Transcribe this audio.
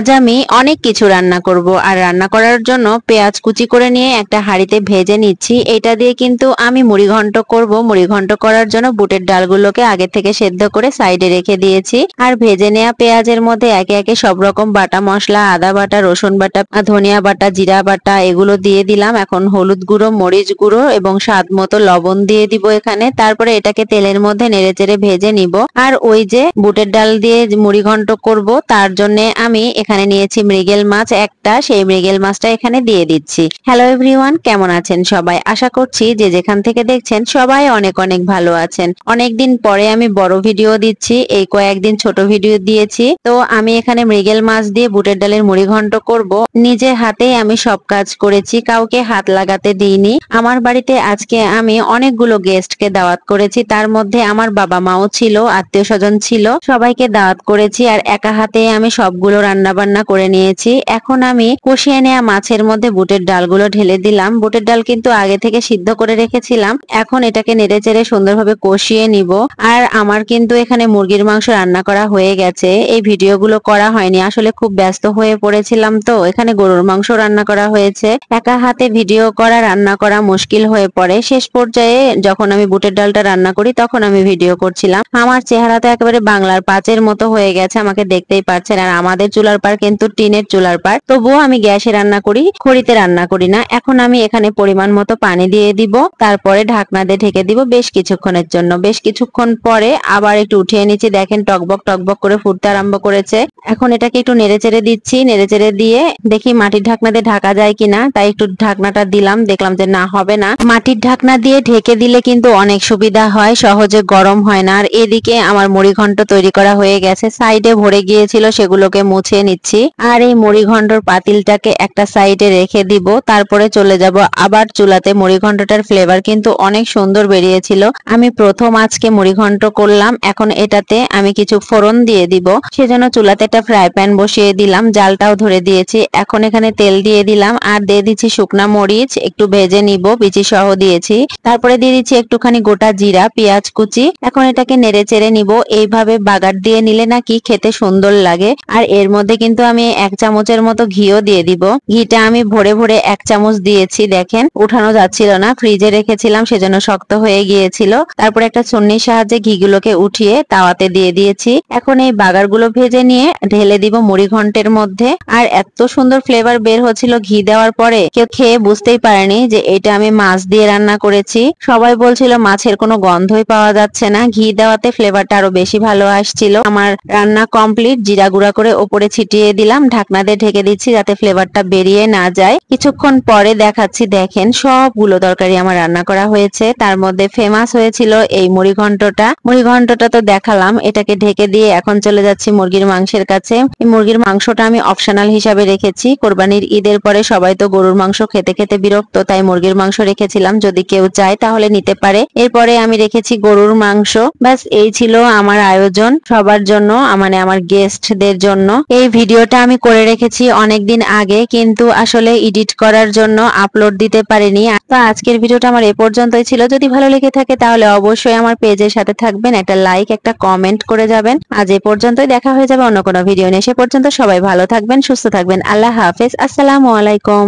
আজ আমি অনেক কিছু রান্না করব আর রান্না করার জন্য পেঁয়াজ কুচি করে নিয়ে একটা হাঁড়িতে ভেজে নিচ্ছি। এটা দিয়ে কিন্তু আমি মুড়ি ঘন্ট করব। মুড়ি ঘন্ট করার জন্য বুটের ডালগুলোকে আগে থেকে সেদ্ধ করে সাইডে রেখে দিয়েছি। আর ভেজে নেওয়া পেঁয়াজের মধ্যে একে একে সব রকম বাটা মশলা, আদা বাটা, রসুন বাটা, ধনিয়া বাটা, জিরা বাটা এগুলো দিয়ে দিলাম। এখন হলুদ গুঁড়ো, মরিচ গুঁড়ো এবং স্বাদ মতো লবণ দিয়ে দিব এখানে। তারপরে এটাকে তেলের মধ্যে নেড়েচেড়ে ভেজে নিব। আর ওই যে বুটের ডাল দিয়ে মুড়ি ঘন্ট করব তার জন্য আমি এখানে নিয়েছি মৃগেল মাছ একটা, সেই মৃগেল মাছটা এখানে দিয়ে দিচ্ছি। হ্যালো এভরিওয়ান, কেমন আছেন সবাই? আশা করছি যে যেখান থেকে দেখছেন সবাই অনেক অনেক ভালো আছেন। অনেকদিন পরে আমি বড় ভিডিও দিচ্ছি, এই কয়েকদিন ছোট ভিডিও দিয়েছি। তো আমি এখানে মৃগেল মাছ দিয়ে বুটের ডালের মুড়ি ঘন্ট করব। নিজের হাতেই আমি সব কাজ করেছি, কাউকে হাত লাগাতে দিইনি। আমার বাড়িতে আজকে আমি অনেকগুলো গেস্টকে দাওয়াত করেছি, তার মধ্যে আমার বাবা মাও ছিল, আত্মীয় স্বজন ছিল, সবাইকে দাওয়াত করেছি আর একা হাতে আমি সবগুলো রান্না বান্না করে নিয়েছি। এখন আমি কষিয়ে নেওয়া মাছের মধ্যে বুটের ডালগুলো ঢেলে দিলাম। বুটের ডাল কিন্তু আগে থেকে সিদ্ধ করে রেখেছিলাম। এখন এটাকে নেড়েচেড়ে সুন্দরভাবে কষিয়ে নিব। আর আমার কিন্তু এখানে মুরগির মাংস রান্না করা হয়ে গেছে। এই ভিডিওগুলো করা হয়নি, আসলে খুব ব্যস্ত হয়ে পড়েছিলাম। তো এখানে গরুর মাংস রান্না করা হয়েছে। একা হাতে ভিডিও করা, রান্না করা মুশকিল হয়ে পড়ে। শেষ পর্যায়ে যখন আমি বুটের ডালটা রান্না করি তখন আমি ভিডিও করছিলাম। আমার চেহারা তো একেবারে বাংলার পাঁচের মতো হয়ে গেছে, আমাকে দেখতেই পাচ্ছেন। আর আমাদের চুলার পার কিন্তু টিনের চুলার পার, তবুও আমি গ্যাসে রান্না করি, খড়িতে রান্না করি না। এখন আমি এখানে পরিমাণ মতো পানি দিয়ে দিব, তারপরে ঢাকনা দিয়ে ঢেকে দিব বেশ কিছুক্ষণের জন্য। বেশ কিছুক্ষণ পরে আবার একটু উঠিয়ে নিচ্ছি, দেখেন টকবক টকবক করে ফুটতে আরম্ভ করেছে। এখন এটাকে একটু নেড়েচেড়ে দিচ্ছি, নেড়েচেড়ে দিয়ে দেখি মাটির ঢাকনা দিয়ে ঢাকা যায় কিনা, তাই একটু ঢাকনাটা দিলাম, দেখলাম যে না, হবে না। মাটির ঢাকনা দিয়ে ঢেকে দিলে কিন্তু অনেক সুবিধা হয়, সহজে গরম হয় না। আর এদিকে আমার মুড়ি ঘন্ট তৈরি করা হয়ে গেছে, সাইডে ভরে গিয়েছিল সেগুলোকে মুছে নিচ্ছি। আর এই মুড়ি ঘন্টর পাতিলটাকে একটা সাইডে রেখে দিব, তারপরে চলে যাব আবার চুলাতে। মুড়ি ঘন্টটার ফ্লেভার কিন্তু অনেক সুন্দর বেরিয়েছিল। আমি প্রথম আজকে মুড়ি ঘন্ট করলাম। এখন এটাতে আমি কিছু ফোড়ন দিয়ে দিব, সেজন্য চুলাতে একটা ফ্রাই প্যান বসিয়ে দিলাম, জালটাও ধরে দিয়েছি। এখন এখানে তেল দিয়ে দিলাম আর দিয়ে দিচ্ছি শুকনা মরিচ, একটু ভেজে নিব, বিচি সহ দিয়েছি। তারপরে দিয়ে দিচ্ছি একটুখানি গোটা জিরা, পেঁয়াজ কুচি। এখন এটাকে নেড়ে চেড়ে নিব। এইভাবে বাগার দিয়ে নিলে নাকি খেতে সুন্দর লাগে। আর এর মধ্যে কিন্তু আমি 1 চামচের মতো ঘিও দিয়ে দিব। ঘিটা আমি ভরে ভরে 1 চামচ দিয়েছি, দেখেন উঠানো যাচ্ছিল না, ফ্রিজে রেখেছিলাম সেজন্য শক্ত হয়ে গিয়েছিল। তারপরে একটা ছন্নির সাহায্যে ঘিগুলোকে উঠিয়ে তাওয়াতে দিয়ে দিয়েছি। এখন এই বাগারগুলো ভেজে নিয়ে ঢেলে দিব মুড়ি ঘন্টের মধ্যে। আর এত সুন্দর ফ্লেভার বের হচ্ছিল ঘি দেওয়ার পরে, কেউ খেয়ে বুঝতেই পারেনি যে এটা আমি মাছ দিয়ে রান্না করেছি। সবাই বলছিল মাছের কোনো গন্ধই পাওয়া যাচ্ছে না, ঘি দেওয়াতে ফ্লেভারটা আরো বেশি ভালো আসছিল। আমার রান্না কমপ্লিট, জিরা গুঁড়া করে ওপরে ছিটিয়ে দিলাম, ঢাকনা দিয়ে ঢেকে দিচ্ছি যাতে ফ্লেভারটা বেরিয়ে না যায়। কিছুক্ষণ পরে দেখাচ্ছি, দেখেন সবগুলো তরকারি আমার রান্না করা হয়েছে। তার মধ্যে ফেমাস হয়েছিল এই মুড়ি ঘন্টটা। মুড়ি ঘন্টটা তো দেখালাম, এটাকে ঢেকে দিয়ে এখন চলে যাচ্ছি মুরগির মাংসের কাছে। এই মুরগির মাংসটা আমি অপশনাল হিসাবে রেখেছি। কোরবানির ঈদের পরে সবাই তো গরুর মাংস খেতে খেতে বিরক্ত, তাই মুরগির মাংস রেখেছিলাম, যদি কেউ চায় তাহলে নিতে পারে। এরপরে আমি রেখেছি গরুর মাংস। ব্যাস এই ছিল আমার আয়োজন সবার জন্য, মানে আমার গেস্টদের জন্য। এই ভিডিওটা আমি করে রেখেছি অনেকদিন আগে, কিন্তু আসলে এডিট করার জন্য আপলোড দিতে পারিনি। তো আজকের ভিডিওটা আমার এ পর্যন্তই ছিল। যদি ভালো লেগে থাকে তাহলে অবশ্যই আমার পেজের সাথে থাকবেন, একটা লাইক, একটা কমেন্ট করে যাবেন। আজ এ পর্যন্তই, দেখা হয়ে যাবে অন্য কোনো ভিডিও নিয়ে। সে পর্যন্ত সবাই ভালো থাকবেন, সুস্থ থাকবেন। আল্লাহ হাফেজ, আসসালামু আলাইকুম।